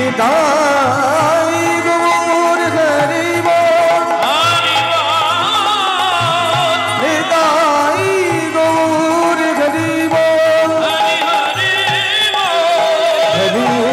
निताई गौर हरि बोल निताई गौर हरि बोल हरि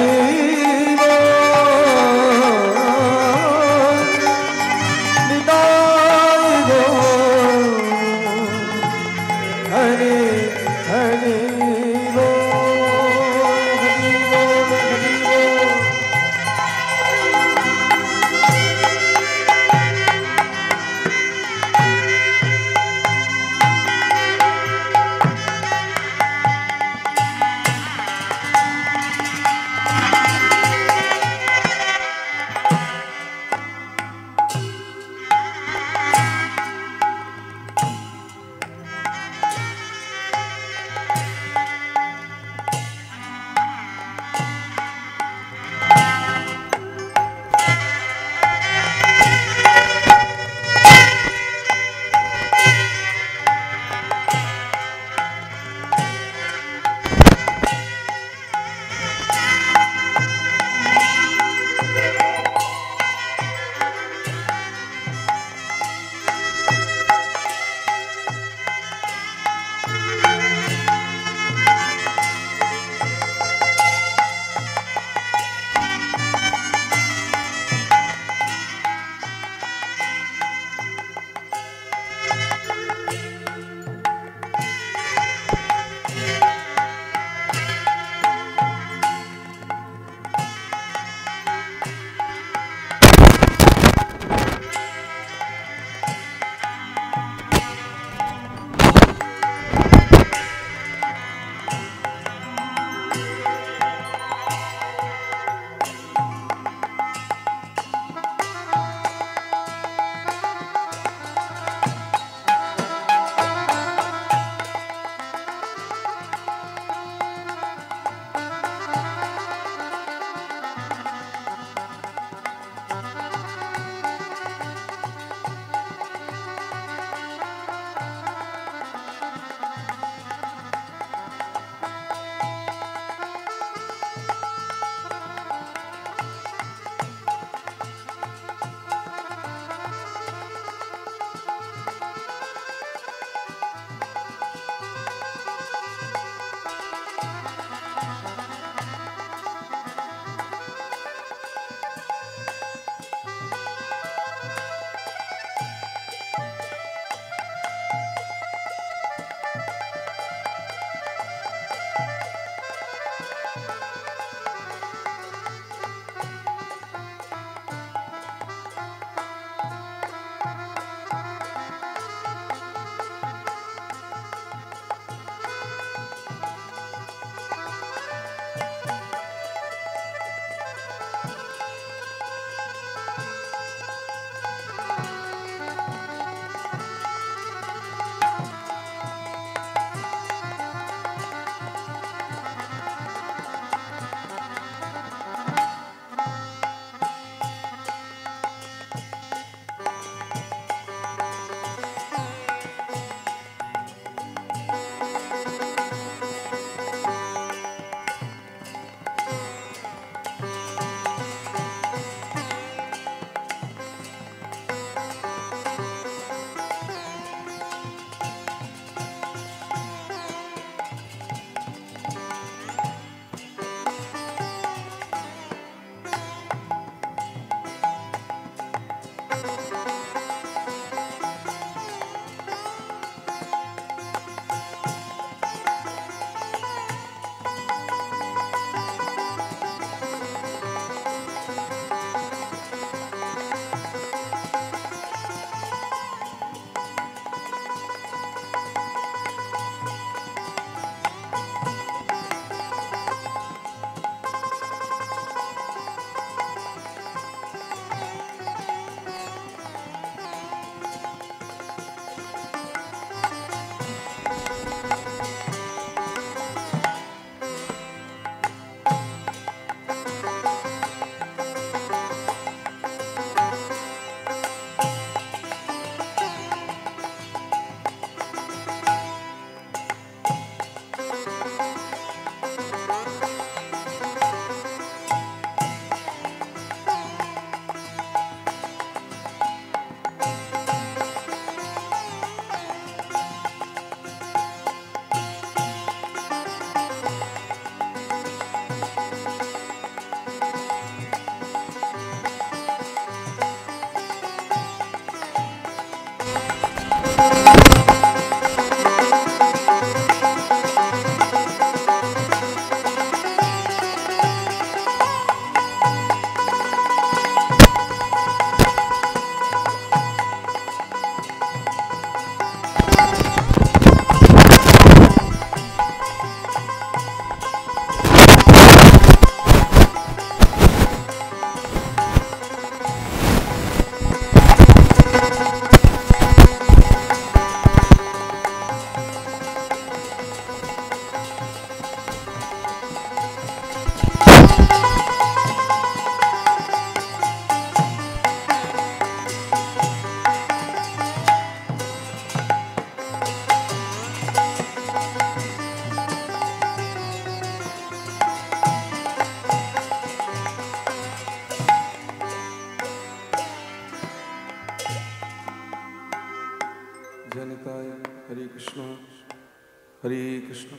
हरे कृष्ण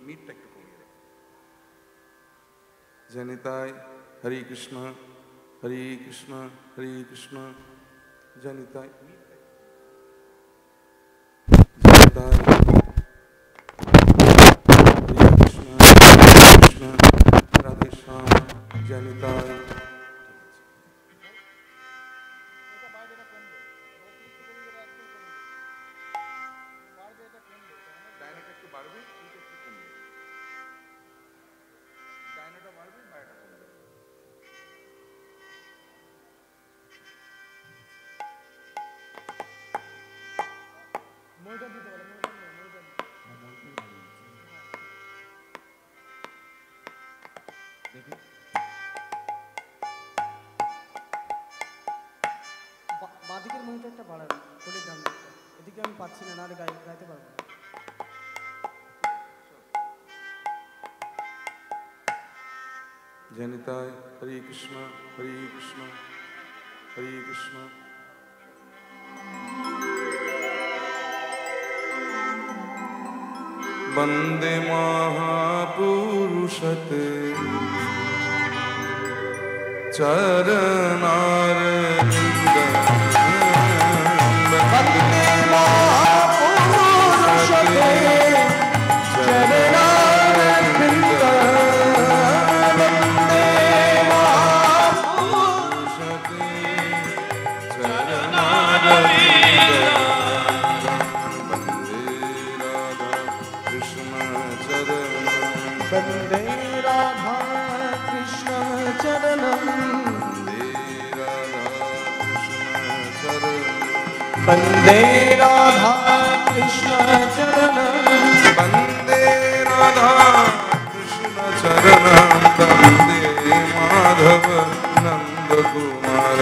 मीट একটু কমিয়ে দাও জনিতায় हरे कृष्ण हरे कृष्ण जनिताय जनिताय हरे कृष्ण राधे श्याम जनिताय বাদিকের মনিটরটা বাড়ান কোলের ডান দিকটা এদিকে আমি পাচ্ছি না নাহলে গাইতে পারবো না जनिताय हरे कृष्ण हरे कृष्ण हरे कृष्ण वंदे महापुरुषते चरणारविंद वंदे महापुरुषते चरणारविंद वंदे महापुरुषते चरणारविंद वंदे राधा कृष्ण चरणं वंदे राधा कृष्ण चरणं वंदे राधा कृष्ण चरणं वंदे माधव नंद कुमार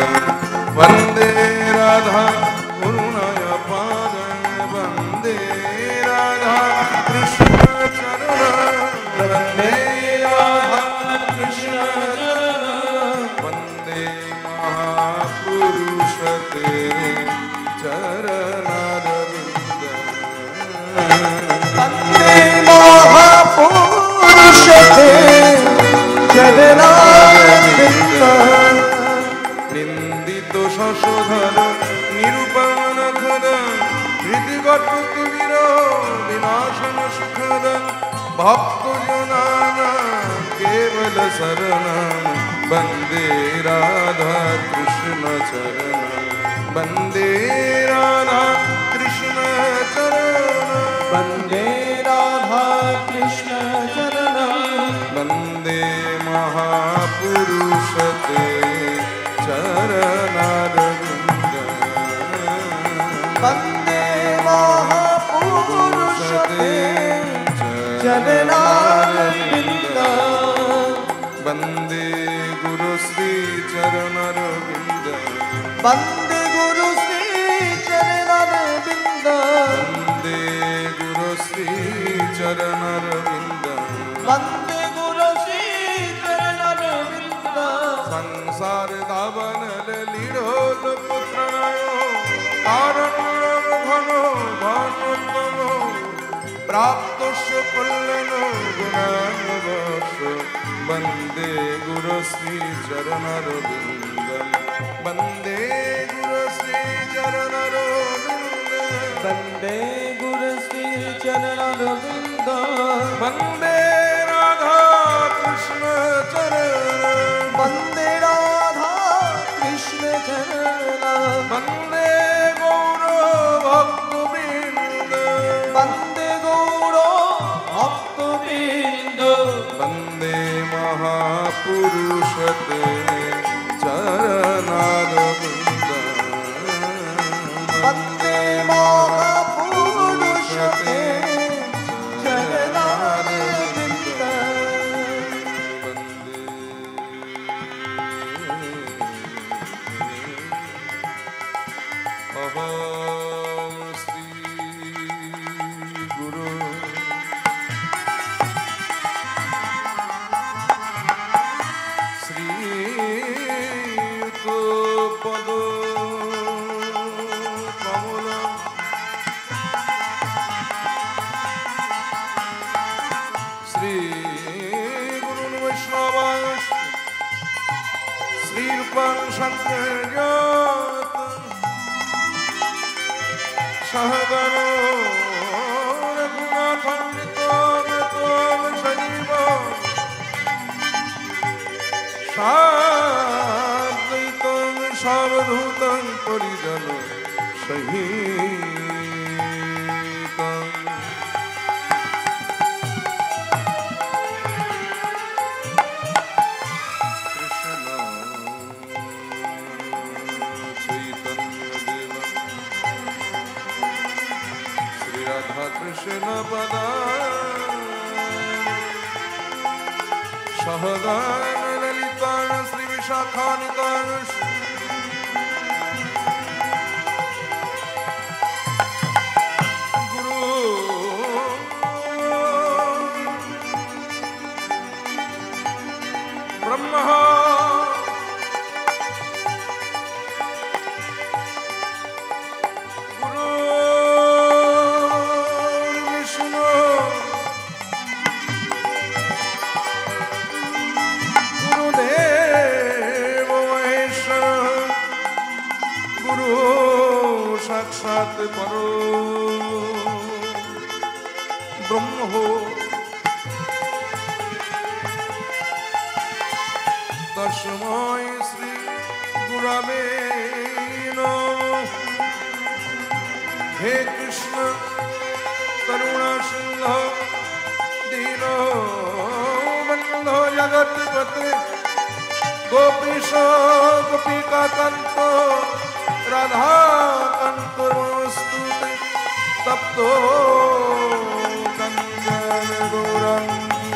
वंदे राधा करुणय पाद वंदे राधा कृष्ण चरणं वंदे राधा कृष्ण चरणं वंदे महापुरुषते चरणारविंद वंदे महापुरुषते चरणारविंद निंदित शशधर निरूपण खद हृदगत वीर विनाशन सुखद भक्त जनाना केवल शरण वंदे राधा कृष्ण चरण वंदे राधा कृष्ण चरण वंदे राधा कृष्ण चरण वंदे महापुरुषते चरणारविंद वंदे महापुरुषते चरणारविंद वंदे गुरु श्री चरणारविंद वंदे गुरु श्री चरणारविंद वंदे गुरु श्री चरणारविंद वंदे गुरु श्री चरणारविंद संसार दावन लीढ़ोल पुत्रनायो कारण घन भानुत्तम प्राप्त कल्याण गुणानुवर्ष वंदे गुरु श्री चरणारविंद वंदे गुरु श्री चरणारविंद वंदे गुरु श्री चरणारविंद वंदे राधा कृष्ण चरण वंदे राधा कृष्ण चरण वंदे गौर भक्तवृंद वंदे गौर भक्तवृंद वंदे महापुरुषते चरणारविंद वंदे महापुरुषते चरणारविंद वंदे अहं श्री गुरु श्रीयुतो पद कमल श्रीरूपं शङ्करजात सहगणो रघुनाथान्वितं सजीवं साद्वैतं सावधूतं परिजनं सहितं कृष्ण पदा सहगान ललितान श्री विशाखानितान गुरु ब्रह्मा साक्षात् परो ब्रह्म हो तस्मै श्री गुरवे नमः। हे कृष्ण करुणा सिंधो दीनो बंधो जगत्पते गोपीश गोपिका कांतो राधा कंतुस्तुते तप्तो कंचन गौरंगी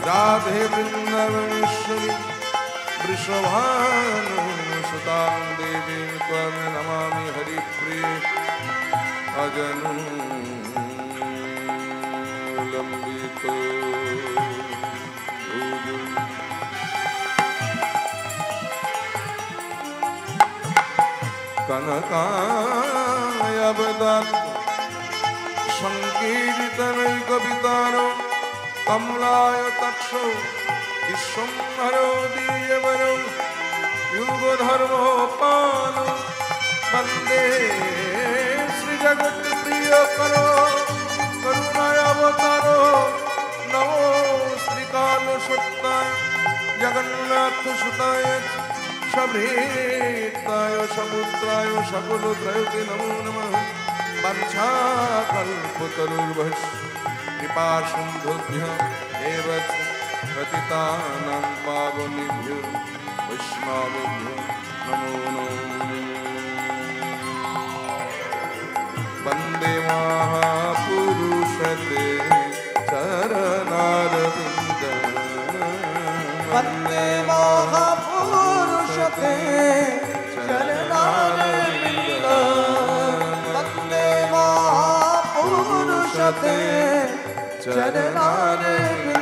राधे वृंदावनेश्वरी वृषभानुसुतां देवीं त्वां नमामि हरिप्रिये अजनुलम्बितो कनकायवदत् संकीर्तनैकवितारो कमलाय तक्षो विश्वम्भरो दीयवरो युगधर्मोपालो वन्दे श्रीजगत्प्रियकरो करुणायावतारो नमो श्रीकालसत्ताय जगन्नाथसुताय सभृताय समुद्राय सकलत्रयते नमो नमः। वंशाकल्पतरुर्भश्च कृपासिन्धुभ्यः एव च पतितानां पावनेभ्यो वैष्णवेभ्यो नमो नमः। वन्दे महापुरुषते चरणारविन्दं वन्दे महापुरुषते चरणारविन्दं वन्दे महापुरुषते चरणारविन्दं।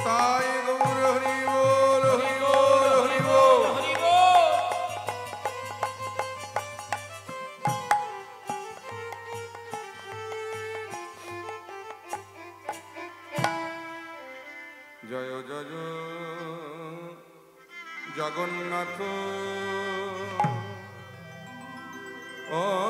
ताय गौर हरि बोल हरि बोल हरि बोल हरि बोल। জয় জয় জগন্নাথ ও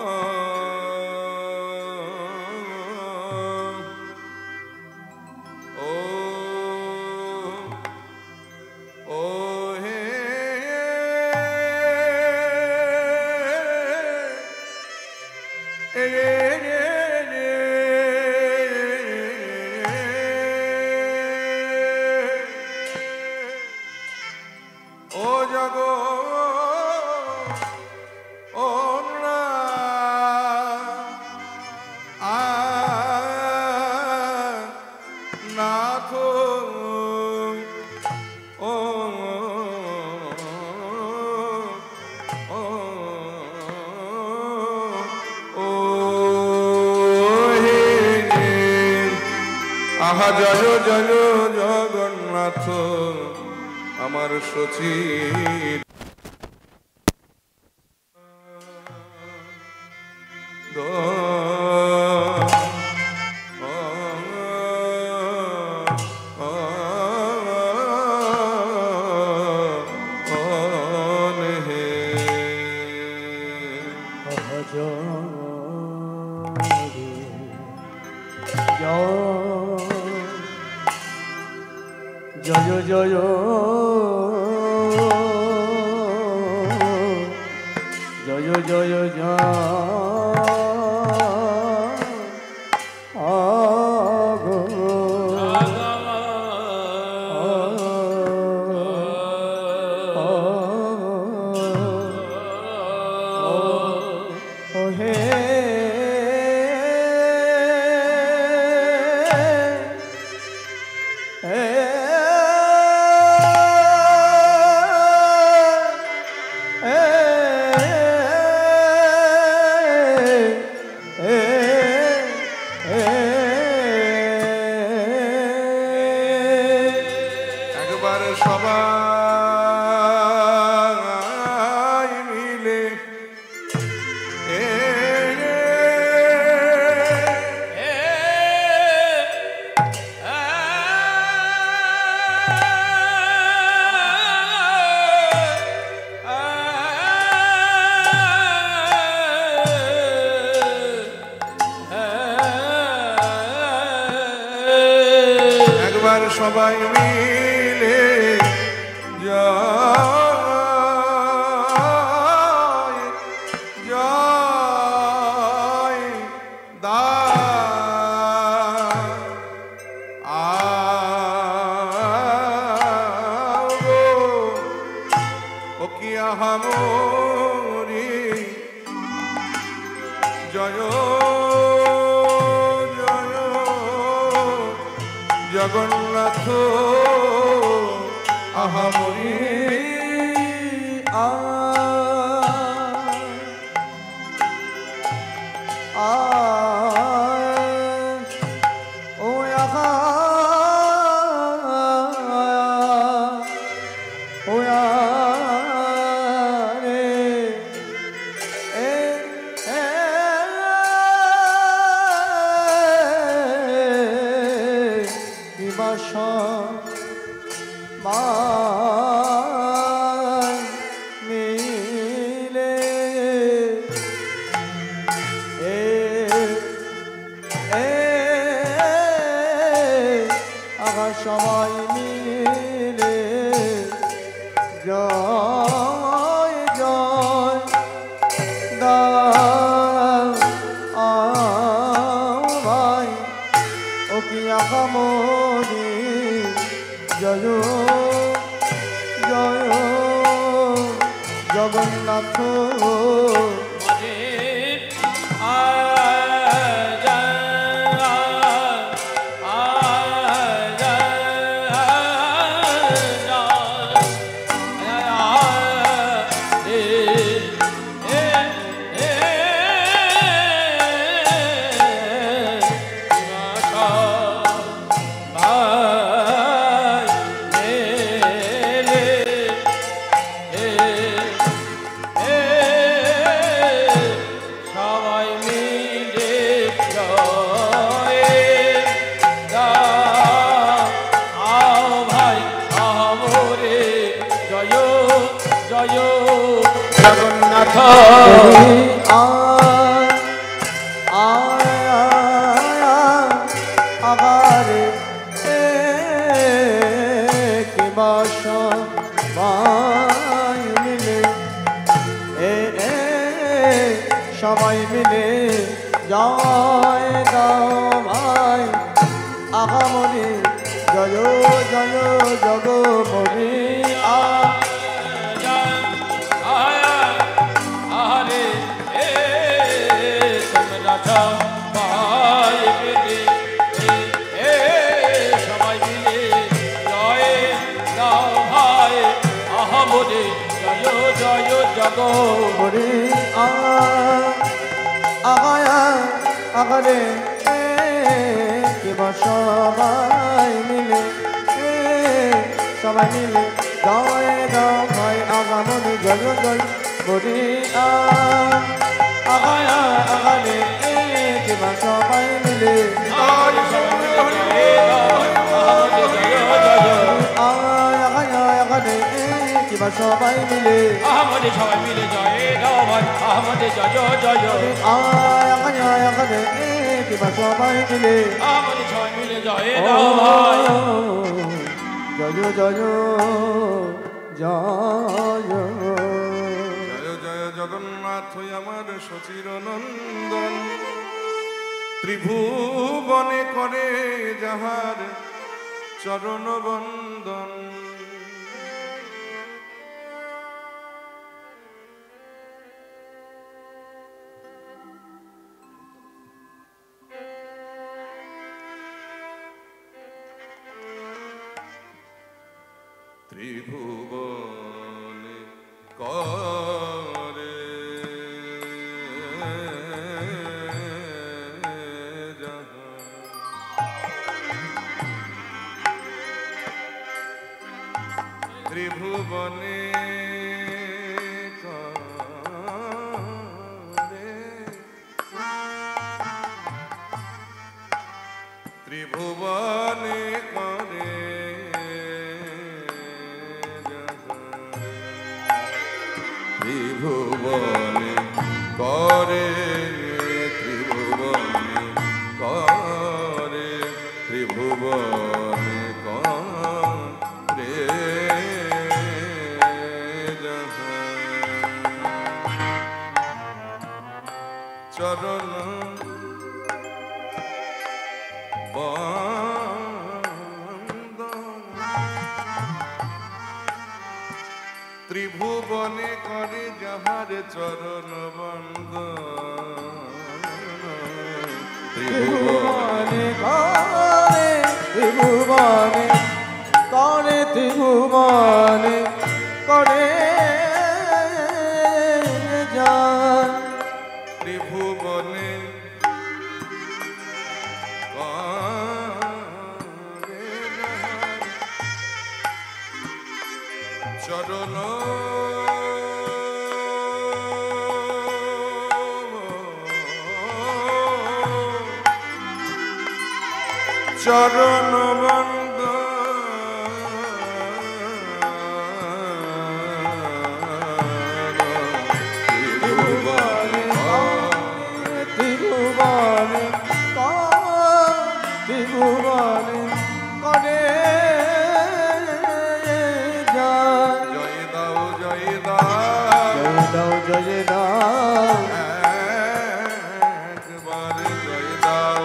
আহা জয় জয় জগন্নাথ আমার সচি জয় জয় জয় জয় জয় সবাই মিলে জয় জয় দা ও কি আহামরি জয় জগন্নাথ আহামরি ও আহা ও রে মিলে আবার সবাই মিলে জয় জয় ভাই ও কি আকামনি জয় জয় জগন্নাথ আগারে কি বাসা মিলে সবাই মিলে জয় দাও ভাই আগামনে জয় জয় জগমনি আরে তোমরা সবাই মিলে সবাই মিলে জয় দাও ভাই আহমদে জয় জয় জগমনি আগায়া আগারে কিবা সবাই মিলে জয় দাও ভাই আগামনে জয় জয় বলি আগায়া আগারে কিবা সবাই মিলে কিবা সবাই মিলে আহমদে সবাই মিলে জয় দাও ভাই আহমদে জয় জয় কিবা সবাই মিলে আহমদে সবাই মিলে জয় দাও ভাই জয় জয় জয় জয় জয় জগন্নাথ আমার শচির নন্দন ত্রিভুবনে করে যাহার চরণ বন্দন ত্রিভুবনে করে ত্রিভুবনে করে ত্রিভুবনে করে ত্রিভুবনে করে ত্রিভুবনে করে ত্রিভুবনে করে চরণ ত্রিভুবনে করে যাহার চরণ বন্দন ত্রিভুবনে করে ত্রিভুবনে করে ত্রিভুবনে করে যান ত্রিভুবনে চরণ চরণ বন্দ ত্রিভুবনে ত্রিভুবনে করে যান জয় দাও জয় দাও জয় দাও একবার জয় দাও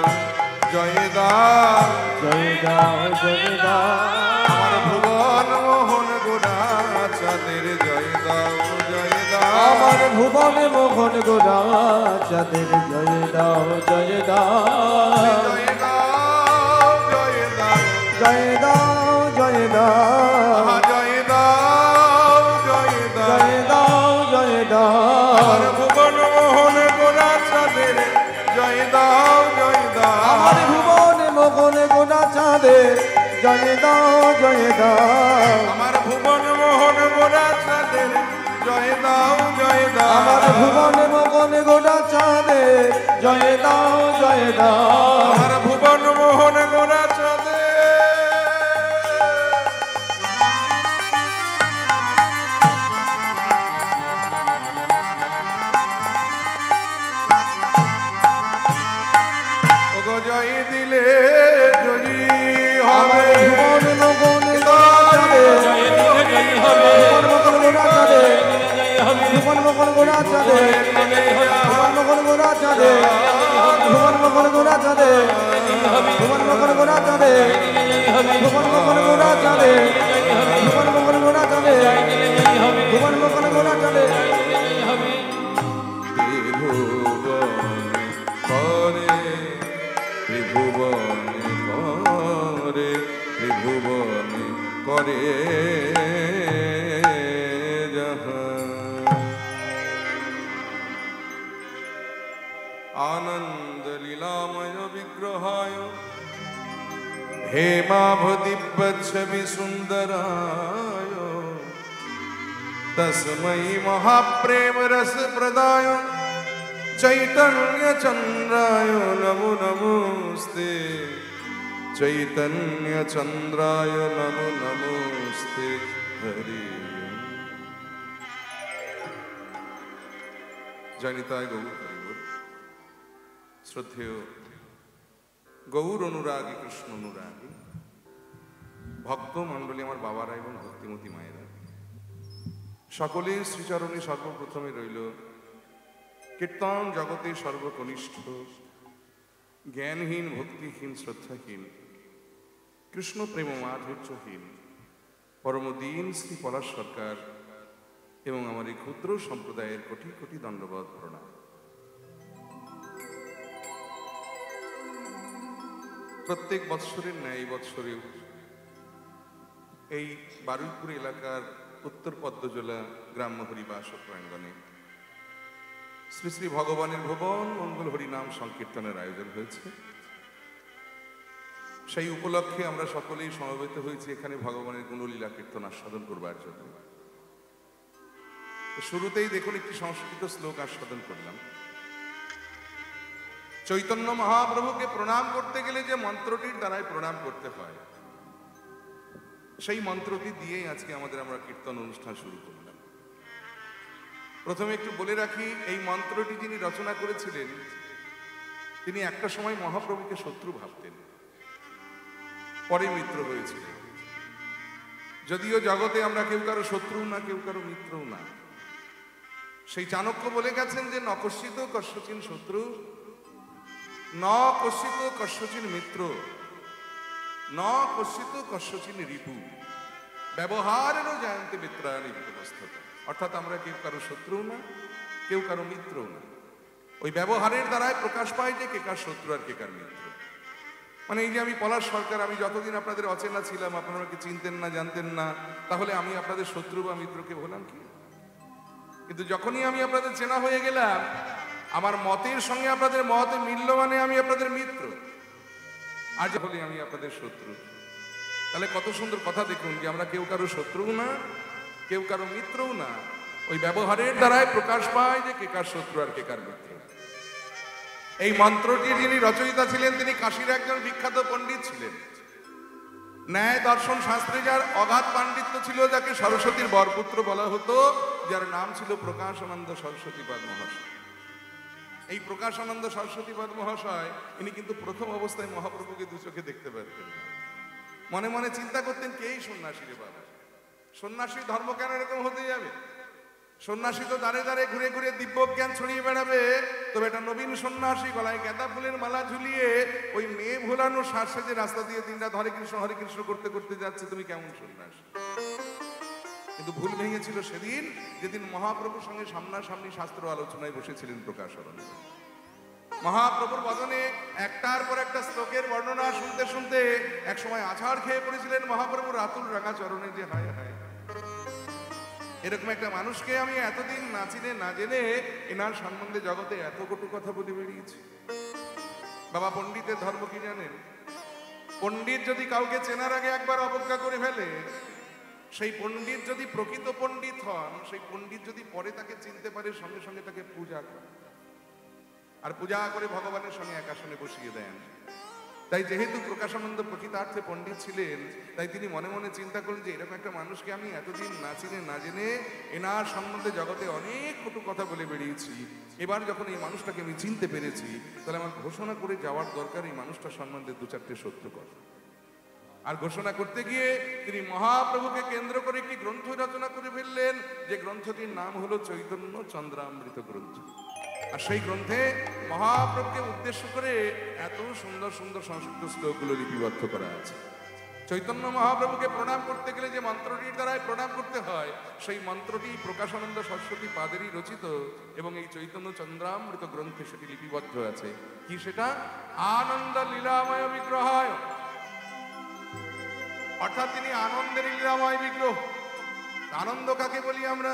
জয় দাও জয় দাও জয় দাও আমার ভুবন মোহন গোড়া চাঁদের জয় দাও জয় দাও আমার ভুবনে মোহন গোরা চাঁদের জয় দাও জয় দাও জয় দাও জয় দাও জয় দাও জয় দাও জয় দাও জয় দাও জয় দাও জয় দাও আমার ভুবন মোহন গোড়া চাঁদের জয় দাও জয় দাও আমার ভুবনে মোহন গোরা চাঁদের জয় দাও জয় দাও আমার ভুবন মোহন গোড়া চাঁদের জয় দাও জয় দাও আমার ভুবনে মোহন গোরা চাঁদের জয় দাও জয় দাও আমার ভুবন মোহন গোড়া চাঁদের গোড়া চাঁদে ভুবন মোহন গোড়া চাঁদে ভুবন মোহন গোড়া চাঁদে ভুবন মোহন গোড়া চাঁদে ভুবন মোহন গোড়া চাঁদে ভুবন মোহন গোড়া চাঁদে ভুবন মোহন গোড়া চাঁদে ত্রিভুবনে করে ত্রিভুবনে করে आनंद लीलामय विग्रहाय हेमाभ दिव्य छवि सुंदराय तस्मै महाप्रेम रस प्रदाय चैतन्य चंद्राय नमो नमोस्ते चैतन्य चंद्राय नमो नमोस्ते हरि जनिताय गौ শ্রদ্ধেয় গৌর অনুরাগী কৃষ্ণ অনুরাগী ভক্ত মণ্ডলী, আমার বাবারা এবং ভক্তিমতী মায়েরা, সকলের শ্রীচরণে সর্বপ্রথমে রইল কীর্তন জগতে সর্বকনিষ্ঠ জ্ঞানহীন, ভক্তিহীন, শ্রদ্ধাহীন, কৃষ্ণ প্রেম মাধুর্যহীন পরমদীন শ্রী পলাশ সরকার এবং আমার এই ক্ষুদ্র সম্প্রদায়ের কোটি কোটি দণ্ডবৎ প্রণাম। প্রত্যেক বৎসরের ন্যায় বৎসরেও এই বারুইপুর এলাকার উত্তর পদ্মজোলা গ্রাম্য হরিবাস প্রাঙ্গণে শ্রী শ্রী ভগবানের ভুবন মঙ্গল হরিনাম সংকীর্তনের আয়োজন হয়েছে। সেই উপলক্ষে আমরা সকলেই সমবেত হয়েছি এখানে ভগবানের গুণলীলা কীর্তন আস্বাদন করবার জন্য। শুরুতেই দেখুন একটি সংস্কৃত শ্লোক আস্বাদন করলাম। চৈতন্য মহাপ্রভুকে প্রণাম করতে গেলে যে মন্ত্রটির দ্বারাই প্রণাম করতে হয়, সেই মন্ত্রটি দিয়েই আজকে আমরা কীর্তন অনুষ্ঠান শুরু করলাম। প্রথমে একটু বলে রাখি, এই মন্ত্রটি যিনি রচনা করেছিলেন তিনি একটা সময় মহাপ্রভুকে শত্রু ভাবতেন, পরে মিত্র হয়েছিলেন। যদিও জগতে আমরা কেউ কারো শত্রু না, কেউ কারো মিত্রও না। সেই চাণক্য বলে গেছেন যে ন কস্যিত কস্যচিন শত্রু ন কস্যিত কস্যচিন মিত্র ন কস্যিত কস্যচিন রিপু ব্যবহারেরও জায়ন্তে মিত্রায়ণী বিপস্ততা। অর্থাৎ আমরা কেউ কারো শত্রু না, কেউ কারো মিত্রও না। ওই ব্যবহারের দ্বারাই প্রকাশ পায় যে কে কার শত্রু আর কে কার মিত্র। মানে এই যে আমি পলাশ সরকার, আমি যতদিন আপনাদের অচেনা ছিলাম, আপনারা আমাকে চিনতেন না, জানতেন না, তাহলে আমি আপনাদের শত্রু বা মিত্রকে বললাম কি? কিন্তু যখনই আমি আপনাদের চেনা হয়ে গেলাম, আমার মতের সঙ্গে আপনাদের মতে মিলল, মানে আমি আপনাদের মিত্র। আর যখন আমি আপনাদের শত্রু, তাহলে কত সুন্দর কথা দেখুন যে আমরা কেউ কারো শত্রুও না, কেউ কারো মিত্রও না। ওই ব্যবহারের দ্বারাই প্রকাশ পায় যে কে কার শত্রু আর কে কার মিত্র। এই মন্ত্রটি যিনি রচয়িতা ছিলেন তিনি কাশীর একজন বিখ্যাত পণ্ডিত ছিলেন। ন্যায় দর্শন শাস্ত্রে যার অগাধ পাণ্ডিত্য ছিল, যাকে সরস্বতীর বরপুত্র বলা হতো, যার নাম ছিল প্রকাশানন্দ সরস্বতীপাদ মহাশয়। এই প্রকাশানন্দ সরস্বতীপাদ মহাশয় ইনি কিন্তু প্রথম অবস্থায় মহাপ্রভুকে দু চোখে দেখতে পারতেন। মনে মনে চিন্তা করতেন, কে এই সন্ন্যাসী রে বাবা? সন্ন্যাসীর ধর্ম কেন এরকম হতে যাবে? সন্ন্যাসী তো দাঁড়ে দাঁড়ে ঘুরে ঘুরে দিব্য জ্ঞান ছড়িয়ে বেড়াবে। তবে এটা নবীন সন্ন্যাসী, গলায় গেঁদা ফুলের মালা ঝুলিয়ে ওই মেয়ে ভোলানো শ্বাস সেজে রাস্তা দিয়ে দিনরাত হরে কৃষ্ণ করতে করতে যাচ্ছে, তুমি কেমন সন্ন্যাসী? কিন্তু ভুল ভেঙেছিল সেদিন, যেদিন মহাপ্রভুর সঙ্গে সামনাসামনি শাস্ত্র আলোচনায় বসেছিলেন প্রকাশরণে। মহাপ্রভুর বদনে একটার পর একটা শ্লোকের বর্ণনা শুনতে শুনতে একসময় আছাড় খেয়ে পড়েছিলেন মহাপ্রভুর আতুল রাঙা চরণে। যে হায় হায়, এরকম একটা মানুষকে আমি এতদিন না চিনে না জেনে এনার সম্বন্ধে জগতে এত কটু কথা বলে বেরিয়েছি। বাবা, পণ্ডিতের ধর্ম কি জানেন? পণ্ডিত যদি কাউকে চেনার আগে একবার অবজ্ঞা করে ফেলে, সেই পণ্ডিত যদি প্রকৃত পণ্ডিত হন, সেই পণ্ডিত যদি পরে তাকে চিনতে পারে, সঙ্গে সঙ্গে তাকে পূজা করে, আর পূজা করে ভগবানের সঙ্গে এক আসনে বসিয়ে দেন। তাই যেহেতু প্রকাশানন্দ প্রকৃতার্থে পণ্ডিত ছিলেন, তাই তিনি মনে মনে চিন্তা করলেন যে এরকম একটা মানুষকে আমি এতদিন না চিনে না জেনে এনার সম্বন্ধে জগতে অনেক কটু কথা বলে বেরিয়েছি। এবার যখন এই মানুষটাকে আমি চিনতে পেরেছি, তাহলে আমার ঘোষণা করে যাওয়ার দরকার এই মানুষটার সম্বন্ধে দু চারটে সত্য কথা। আর ঘোষণা করতে গিয়ে তিনি মহাপ্রভুকে কেন্দ্র করে একটি গ্রন্থ রচনা করে ফেললেন, যে গ্রন্থটির নাম হলো চৈতন্য চন্দ্রামৃত গ্রন্থ। আর সেই গ্রন্থে মহাপ্রভুকে উদ্দেশ্য করে এত সুন্দর সুন্দর সংস্কৃত শ্লোকগুলো লিপিবদ্ধ করা আছে। চৈতন্য মহাপ্রভুকে প্রণাম করতে গেলে যে মন্ত্রটির দ্বারাই প্রণাম করতে হয়, সেই মন্ত্রটি প্রকাশানন্দ সরস্বতী পাদেরই রচিত, এবং এই চৈতন্য চন্দ্রামৃত গ্রন্থে সেটি লিপিবদ্ধ আছে। কি সেটা? আনন্দ লীলাময় বিগ্রহায়, অর্থাৎ তিনি আনন্দের লীলাময় বিগ্রহ। আনন্দ কাকে বলি আমরা?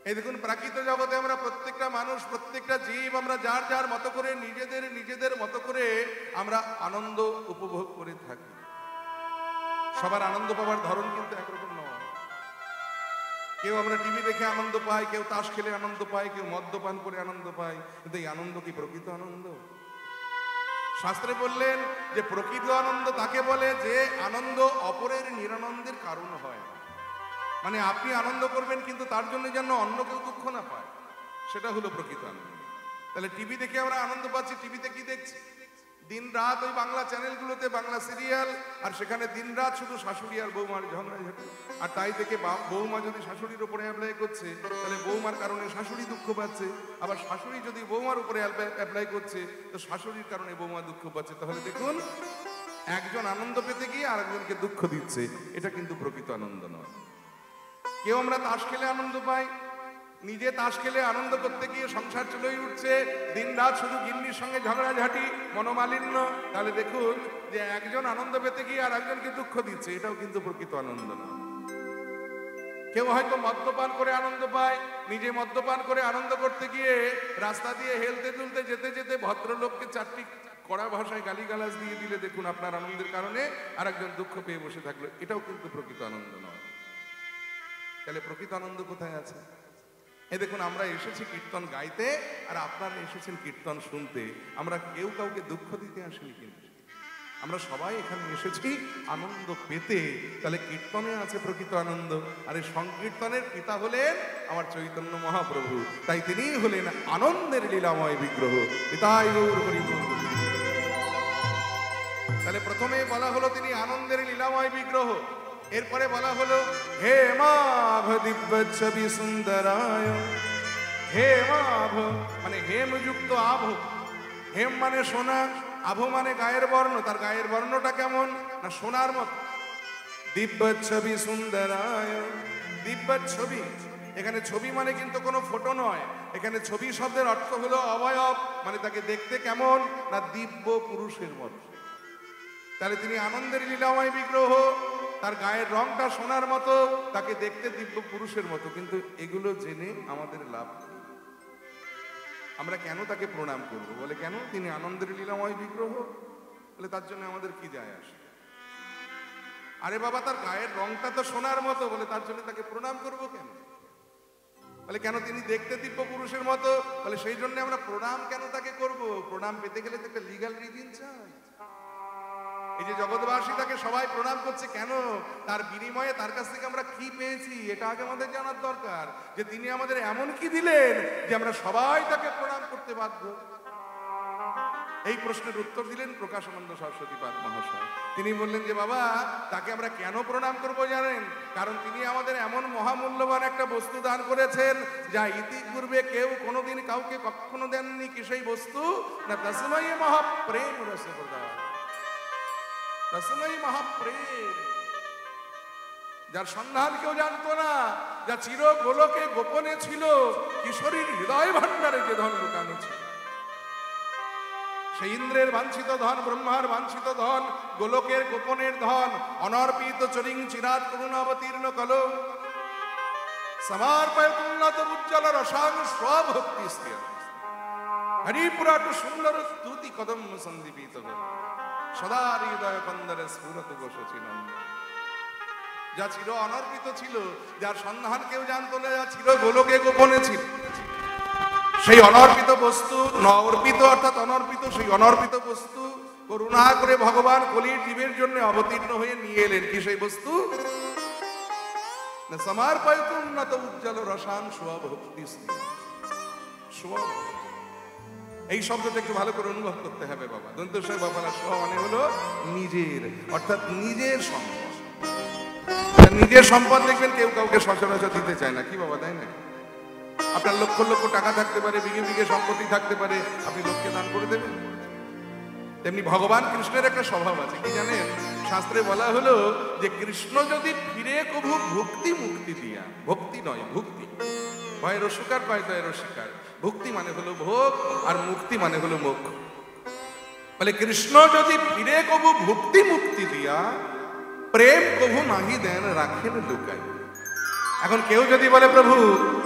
এই দেখুন, প্রাকৃত জগতে আমরা প্রত্যেকটা মানুষ, প্রত্যেকটা জীব, আমরা যার যার মতো করে নিজেদের মতো করে আমরা আনন্দ উপভোগ করে থাকি। সবার আনন্দ পাওয়ার ধরন কিন্তু একরকম নয়। কেউ আমরা টিভি দেখে আনন্দ পাই, কেউ তাস খেলে আনন্দ পায়, কেউ মদ্যপান করে আনন্দ পায়। কিন্তু এই আনন্দ কি প্রকৃত আনন্দ? শাস্ত্রে বললেন যে প্রকৃত আনন্দ তাকে বলে যে আনন্দ অপরের নিরানন্দের কারণ হয়। মানে আপনি আনন্দ করবেন কিন্তু তার জন্য যেন অন্য কেউ দুঃখ না পায়, সেটা হলো প্রকৃত আনন্দ। তাহলে টিভি দেখে আমরা আনন্দ পাচ্ছি, টিভিতে কি দেখছি? দিন রাত ওই বাংলা চ্যানেলগুলোতে বাংলা সিরিয়াল, আর সেখানে দিন রাত শুধু শাশুড়ি আর বৌমার ঝগড়াঝাটি। আর তাই দেখে বৌমা যদি শাশুড়ির উপরে অ্যাপ্লাই করছে, তাহলে বৌমার কারণে শাশুড়ি দুঃখ পাচ্ছে। আবার শাশুড়ি যদি বৌমার উপরে অ্যাপ্লাই করছে, তো শাশুড়ির কারণে বৌমা দুঃখ পাচ্ছে। তাহলে দেখুন, একজন আনন্দ পেতে গিয়ে আরেকজনকে দুঃখ দিচ্ছে। এটা কিন্তু প্রকৃত আনন্দ নয়। কেউ আমরা তাস খেলে আনন্দ পাই, নিজে তাস খেলে আনন্দ করতে গিয়ে সংসার চলেই উঠছে, দিন রাত শুধু গিন্নির সঙ্গে ঝগড়াঝাটি, মনোমালিন্য। তাহলে দেখুন যে একজন আনন্দ পেতে গিয়ে আর একজনকে দুঃখ দিচ্ছে, এটাও কিন্তু প্রকৃত আনন্দ নয়। কেউ হয়তো মদ্যপান করে আনন্দ পায়, নিজে মদ্যপান করে আনন্দ করতে গিয়ে রাস্তা দিয়ে হেলতে দুলতে যেতে যেতে ভদ্রলোককে চারটি কড়া ভাষায় গালিগালাজ দিয়ে দিলে, দেখুন আপনার আনন্দের কারণে আর একজন দুঃখ পেয়ে বসে থাকলো, এটাও কিন্তু প্রকৃত আনন্দ নয়। তাহলে প্রকৃত আনন্দ কোথায় আছে? এই দেখুন, আমরা এসেছি কীর্তন গাইতে, আর আপনারা এসেছেন কীর্তন শুনতে। আমরা কেউ কাউকে দুঃখ দিতে আসিনি, কিন্তু আমরা সবাই এখানে এসেছি আনন্দ পেতে। তাহলে কীর্তনে আছে প্রকৃত আনন্দ। আর এই সংকীর্তনের পিতা হলেন আমার চৈতন্য মহাপ্রভু, তাই তিনি হলেন আনন্দের লীলাময় বিগ্রহ। পিতাই গৌর হরি বল। তাহলে প্রথমে বলা হলো তিনি আনন্দের লীলাময় বিগ্রহ। এরপরে বলা হলো হে মাভ দিব্য ছবি সুন্দরায়। হে মাভ মানে হেমযুক্ত আভ। হেম মানে সোনা, আভ মানে গায়ের বর্ণ। তার গায়ের বর্ণটা কেমন? না সোনার মতো। দিব্য ছবি সুন্দরায়। দিব্য ছবি, এখানে ছবি মানে কিন্তু কোনো ফটো নয়। এখানে ছবি শব্দের অর্থ হলো অবয়ব, মানে তাকে দেখতে কেমন? না দিব্য পুরুষের মতো। তাহলে তিনি আনন্দের লীলাময় বিগ্রহ, তার গায়ের রংটা সোনার মতো, তাকে দেখতে দিব্য পুরুষের মতো। কিন্তু এগুলো জেনে আমাদের লাভ, আমরা কেন তাকে প্রণাম করব? বলে কেন? তিনি আনন্দের লীলাময় বিগ্রহ, বলে তার জন্য আমাদের কি যায় আসে? আরে বাবা, তার গায়ের রংটা তো সোনার মতো, বলে তার জন্য তাকে প্রণাম করব কেন? বলে কেন? তিনি দেখতে দিব্য পুরুষের মতো, বলে সেই জন্য আমরা প্রণাম কেন তাকে করব? প্রণাম পেতে গেলে তো একটা লিগাল রিজন চাই। এই যে জগৎবাসী তাকে সবাই প্রণাম করছে কেন? তার বিনিময়ে তার কাছ থেকে আমরা কি পেয়েছি, এটা আগে আমাদের জানার দরকার। যে তিনি আমাদের এমন কি দিলেন যে আমরা সবাই তাকে প্রণাম করতে বাধ্য? এই প্রশ্নের উত্তর দিলেন প্রকাশানন্দ সরস্বতী পাদ মহাশয়। তিনি বললেন যে বাবা, তাকে আমরা কেন প্রণাম করব জানেন? কারণ তিনি আমাদের এমন মহামূল্যবান একটা বস্তু দান করেছেন, যা ইতিপূর্বে কেউ কোনোদিন কাউকে কখনো দেননি। কি সেই বস্তু? না তস্মৈ মহাপ্রেম রসে প্রদান। তস্মৈ মহাপ্রেম, যার সন্ধান কেউ জানতো না, যা চির গোলকে গোপনে ছিল, কিশোরীর হৃদয় ভাণ্ডারে যে ধন লুকানো ছিল। সেই ইন্দ্রের বাঞ্ছিত ধন, ব্রহ্মার বাঞ্ছিত ধন, গোলকের গোপনের ধন, অনর্পিত চরিং চিরাত করুণাবতীর্ণ কলো সমর্পয়ত উন্নত উজ্জ্বল রসাং স্বভক্তি স্থির হরিপুরাট সুন্দর স্তুতি কদম সন্দীপিত সদা হৃদয় কন্দরে স্ফুরত বসছিলেন। যা চির অনর্পিত ছিল, যার সন্ধান কেউ জানতো না, যা চির গোলকে গোপনে ছিল, সেই অনর্পিত বস্তু, অর্পিত অর্থাৎ অনর্পিত, সেই অনর্পিত বস্তু করুণা করে ভগবান কলির জীবের জন্য অবতীর্ণ হয়ে নিয়ে এলেন। কি সেই বস্তু? সমর্পয়ত উন্নত উজ্জ্বল রসান স্বভক্তি। এই শব্দটা একটু ভালো করে অনুভব করতে হবে বাবা। দন্তস্বয় বাবারা সহ মানে হলো নিজের, অর্থাৎ নিজের সম্পদ। নিজের সম্পদ দেখবেন কেউ কাউকে সচরাচর দিতে চায় না, কি বাবা, তাই না? আপনার লক্ষ লক্ষ টাকা থাকতে পারে, বিঘে বিঘে সম্পত্তি থাকতে পারে, আপনি লোককে দান করে দেবেন? তেমনি ভগবান কৃষ্ণের একটা স্বভাব আছে, কি জানেন? শাস্ত্রে বলা হলো যে কৃষ্ণ যদি ফিরে কভু ভক্তি মুক্তি দিয়া, ভক্তি নয় ভক্তি, ভয়ের অস্বীকার পায় দয়ের অস্বীকার, ভক্তি মানে হলো ভোগ আর মুক্তি মানে হলো মোক্ষ। বলে কৃষ্ণ যদি ফিরে কভু ভক্তি মুক্তি দিয়া, প্রেম কভু নাহি দেন রাখেন লুকাই। এখন কেউ যদি বলে প্রভু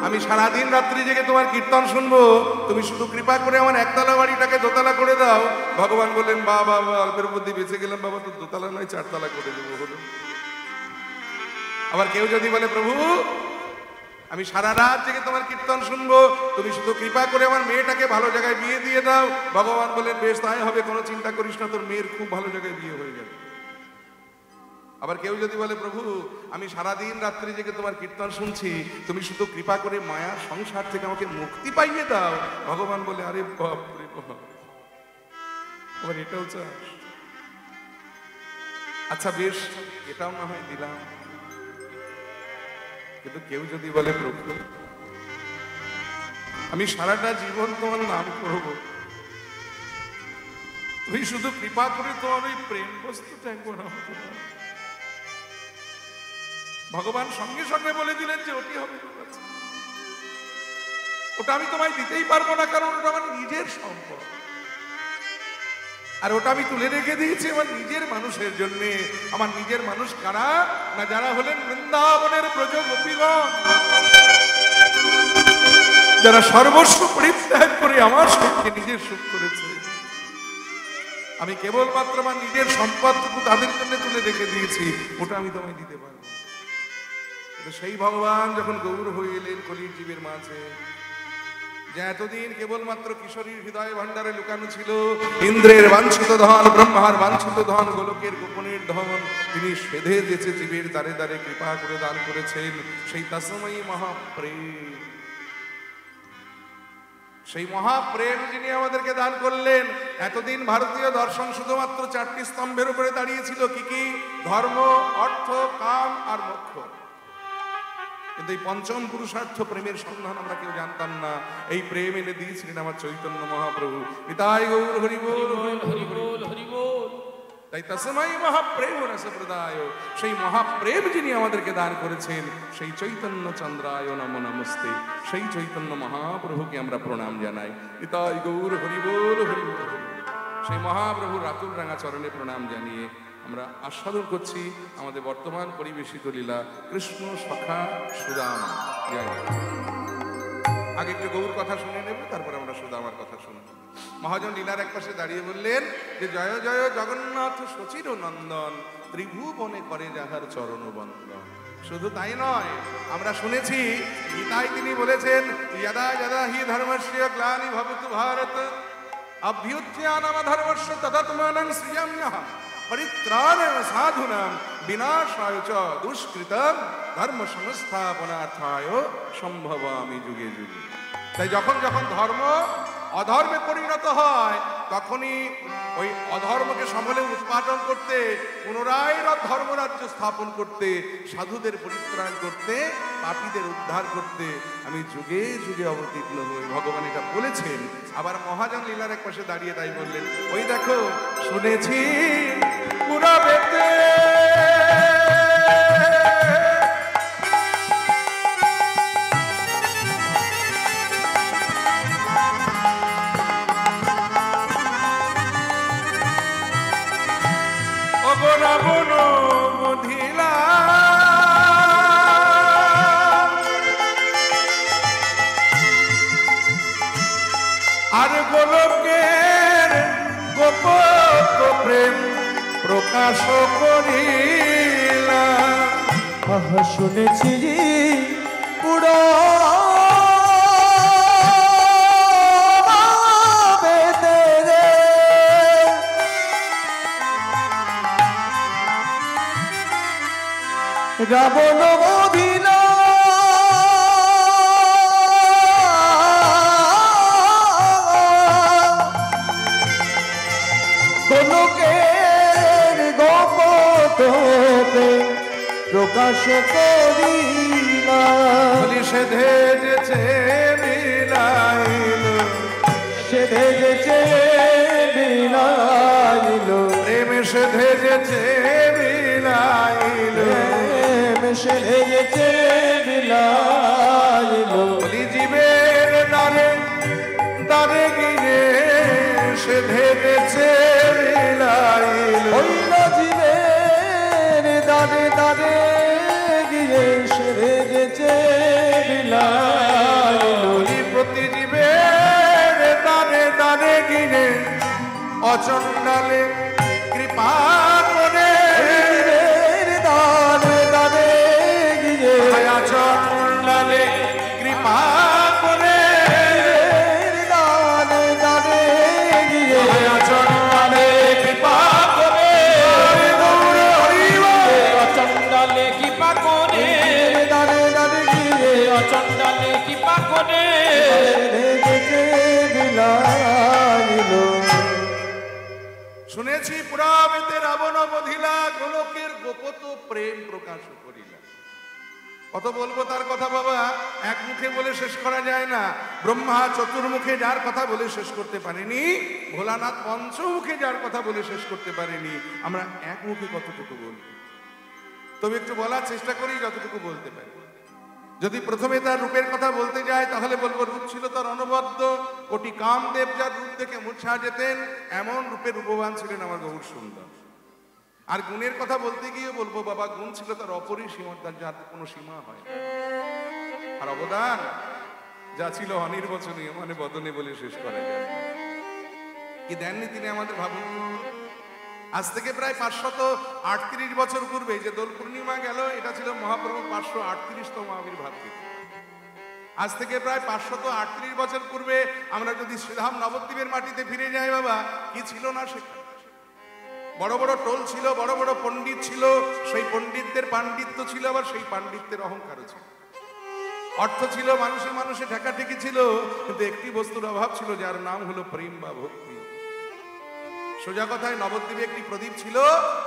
আমি সারাদিন রাত্রি জেগে তোমার কীর্তন শুনবো, তুমি শুধু কৃপা করে আমার একতলা বাড়িটাকে দোতলা করে দাও, ভগবান বললেন বা বাবা অল্পের মধ্যে বেঁচে গেলাম বাবা, তো দোতলা নয় চারতলা করে দেবো হলো। আবার কেউ যদি বলে প্রভু আমি সারা রাত জেগে তোমার কীর্তন শুনবো, তুমি শুধু কৃপা করে আমার মেয়েটাকে ভালো জায়গায় বিয়ে দিয়ে দাও, ভগবান বললেন বেশ তাই হবে, কোনো চিন্তা করিস না, তোর মেয়ের খুব ভালো জায়গায় বিয়ে হয়ে যাবে। আবার কেউ যদি বলে প্রভু আমি সারাদিন রাত্রি জেগে তোমার কীর্তন শুনছি, তুমি শুধু কৃপা করে মায়ার সংসার থেকে আমাকে মুক্তি পাইয়ে দাও, ভগবান বলে আরে বাপ রে বাপ, আবার এটাও চাস? আচ্ছা বেশ, এটাও না হয় দিলাম। কিন্তু কেউ যদি বলে প্রভু আমি সারাটা জীবন তোমার নাম করব, তুমি শুধু কৃপা করে তোমার ওই প্রেম বস্তুটা একবার আমাকে দাও, ভগবান সঙ্গে সঙ্গে বলে দিলেন যে ওটি হবে, ওটা আমি তোমায় দিতেই পারবো না, কারণ ওটা আমার নিজের সম্পদ, আর ওটা আমি তুলে রেখে দিয়েছি আমার নিজের মানুষের জন্য। আমার নিজের মানুষ কারা না? যারা হলেন বৃন্দাবনের ব্রজ গোপীগণ, যারা সর্বস্ব পরিত্যাগ করে আমার সুখকে নিজের সুখ করেছে। আমি কেবলমাত্র আমার নিজের সম্পদটুকু তাদের জন্য তুলে রেখে দিয়েছি, ওটা আমি তোমায় দিতে পারবো। সেই ভগবান যখন গৌর হয়ে এলেন কলির জীবের মাঝে, যে এতদিন কেবলমাত্র কিশোরীর হৃদয় ভান্ডারে লুকানো ছিল ইন্দ্রের বাঞ্ছিত ধন, ব্রহ্মার বাঞ্ছিত ধন, গোলকের গোপনের ধন, তিনি সেধে যেছে জীবের দ্বারে দ্বারে কৃপা করে দান করেছেন সেই তসময়ী মহাপ্রেম। সেই মহাপ্রেম যিনি আমাদেরকে দান করলেন। এতদিন ভারতীয় দর্শন শুধুমাত্র চারটি স্তম্ভের উপরে দাঁড়িয়েছিল, কি কি? ধর্ম, অর্থ, কাম আর মোক্ষ। কিন্তু এই পঞ্চম পুরুষার্থ প্রেমের সন্ধান আমরা কেউ জানতাম না। এই প্রেম এনে দিয়েছিলেন আমার চৈতন্য মহাপ্রভু। নিতাই গৌর হরি বল, হরি বল, হরি বল। তাই তসময় মহাপ্রেম রসপ্রদায়, সেই মহাপ্রেম যিনি আমাদেরকে দান করেছেন, সেই চৈতন্য চন্দ্রায় নমো নমস্তে, সেই চৈতন্য মহাপ্রভুকে আমরা প্রণাম জানাই। নিতাই গৌর হরি বল, হরি বল। সেই মহাপ্রভুর রাতুল রাঙা চরণে প্রণাম জানিয়ে আমরা আস্বাদন করছি আমাদের বর্তমান পরিবেশিত লীলা কৃষ্ণ সখা সুদামা। আগে একটু গৌর কথা শুনে নেব, তারপরে আমরা সুদামার কথা শুনব। মহাজন লীলার এক পাশে দাঁড়িয়ে বললেন যে জয় জয় জগন্নাথ সচির নন্দন, ত্রিভুবনে করে যাহার চরণ বন্দন। শুধু তাই নয়, আমরা শুনেছি গীতায় তিনি বলেছেন যদা যদা হি ধর্মস্য গ্লানি ভবতু ভারত অভ্যুত্থানম ধর্মস্য তদাত্মানং সৃজাম্যহম পরিত্রাণায় সাধুনাং বিনাশায় চ দুষ্কৃতম ধর্ম সংস্থাপনার্থায় সম্ভবামি যুগে যুগে। তাই যখন যখন ধর্ম অধর্মে পরিণত হয়, তখনই ওই অধর্মকে সমূলে উৎপাদন করতে, পুনরায় ধর্মরাজ্য স্থাপন করতে, সাধুদের পরিত্রাণ করতে, পাপীদের উদ্ধার করতে আমি যুগে যুগে অবতীর্ণ হই। ভগবান এটা বলেছেন। আবার মহাজন লীলার এক পাশে দাঁড়িয়ে তাই বললেন, ওই দেখো শুনেছি পুরাবেতে রাবণ বধিলা আর গোলকের গোপক প্রেম প্রকাশ করিলা। শুনেছি পুরো রাবণ বধিল প্রেম প্রকাশ করিলা বলি সে ধেজেছে বিলাইল সে ধেজেছে বিলাইল প্রেমে সে ধেজেছে বিলাইল প্রেম সে ধেজেছে বিলাইল বলি জীবের দ্বারে দ্বারে গিয়ে সে ধেজেছে বিলাইল হইল জীবের দাদে দাদে গিয়ে সে ধেজেছে বিলাইল বলি প্রতি জীবের দ্বারে দ্বারে গিয়ে অচণ্ডালে কৃপা করে দাদে দাদে গিয়ে অচণ্ডালে কৃপা করে দাদে দাদে গিয়ে অচণ্ডালে কৃপা করে অচণ্ডালে কৃপা করে দাদে দাদে গিয়ে অচণ্ডালে কৃপা করে ধেজেছে বিলাইল শুনেছি পুরাবেতে রাবণ বধিলা গোলকের গোপত প্রেম প্রকাশ করিলা কত বলবো তার কথা বাবা এক মুখে বলে শেষ করা যায় না ব্রহ্মা চতুর্মুখে যার কথা বলে শেষ করতে পারেনি ভোলানাথ পঞ্চমুখে যার কথা বলে শেষ করতে পারেনি আমরা এক মুখে কতটুকু বলবো তবে একটু বলার চেষ্টা করি যতটুকু বলতে পারি যদি প্রথমে তার রূপের কথা বলতে যায় তাহলে বলবো রূপ ছিল তার অনবদ্য কোটি কামদেব যার রূপ দেখে মূর্ছা যেতেন এমন রূপের রূপবান ছিলেন আমার গৌর সুন্দর আর গুণের কথা বলতে গিয়ে বলবো বাবা গুণ ছিল তার অপরিসীম তার যার কোনো সীমা হয় না। আর অবদান যা ছিল অনির্বচনীয় মানে বদনে বলে শেষ করা যায় না। কি দেননি তিনি আমাদের ভাবুন আজ থেকে প্রায় 538 বছর পূর্বে যে দোল পূর্ণিমা গেল এটা ছিল মহাপ্রভুর 538তম আবির্ভাব তিথি আজ থেকে প্রায় 538 বছর পূর্বে আমরা যদি শ্রীধাম নবদ্বীপের মাটিতে ফিরে যাই বাবা কি ছিল না সেখানে বড় বড় টোল ছিল বড় বড় পণ্ডিত ছিল সেই পণ্ডিতদের পাণ্ডিত্য ছিল আবার সেই পাণ্ডিত্যের অহংকারও ছিল অর্থ ছিল মানুষে মানুষে ঠেকাঠেকি ছিল কিন্তু একটি বস্তুর অভাব ছিল যার নাম হলো প্রেম বা ভক্তি সোজা কথায় নবদ্বীপে একটি প্রদীপ ছিল